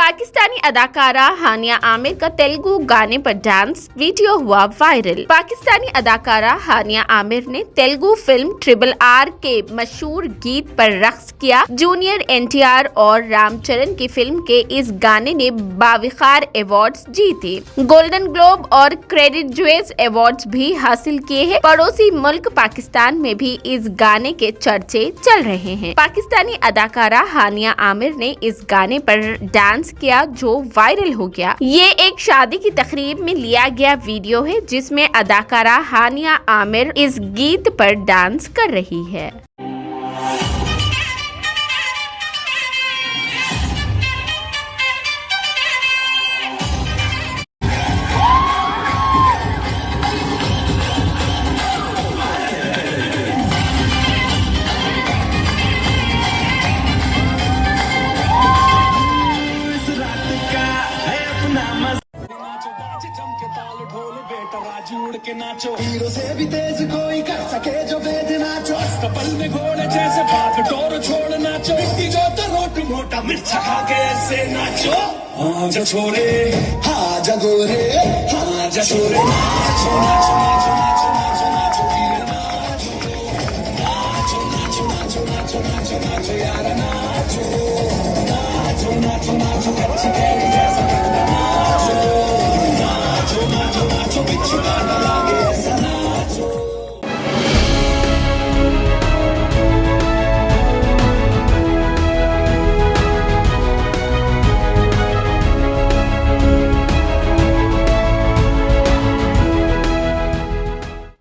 पाकिस्तानी अदाकारा हानिया आमिर का तेलुगु गाने पर डांस वीडियो हुआ वायरल। पाकिस्तानी अदाकारा हानिया आमिर ने तेलुगु फिल्म RRR के मशहूर गीत पर रक्स किया। जूनियर NTR और रामचरण की फिल्म के इस गाने ने बावखार अवार्ड्स जीते, गोल्डन ग्लोब और क्रेडिट ज्वेज अवार्ड्स भी हासिल किए हैं। पड़ोसी मुल्क पाकिस्तान में भी इस गाने के चर्चे चल रहे हैं। पाकिस्तानी अदाकारा हानिया आमिर ने इस गाने पर डांस किया जो वायरल हो गया। ये एक शादी की तकरीब में लिया गया वीडियो है जिसमें अदाकारा हानिया आमिर इस गीत पर डांस कर रही है। उड़ के नाचो, हीरो से भी तेज कोई कर सके जो भेद नाचो, कपल में घोड़े जैसे भाग डोर छोड़ नाचो, मिट्टी जो तो रोट मोटा मिर्चा खा के ऐसे नाचो। हाँ जा छोरे, हाँ जा गोरे, हाँ जा छोरे, नाचो नाचो नाचो नाचो नाचो नाचो हीरे नाचो, नाचो नाचो नाचो नाचो नाचो नाचो यार नाचो, नाचो नाचो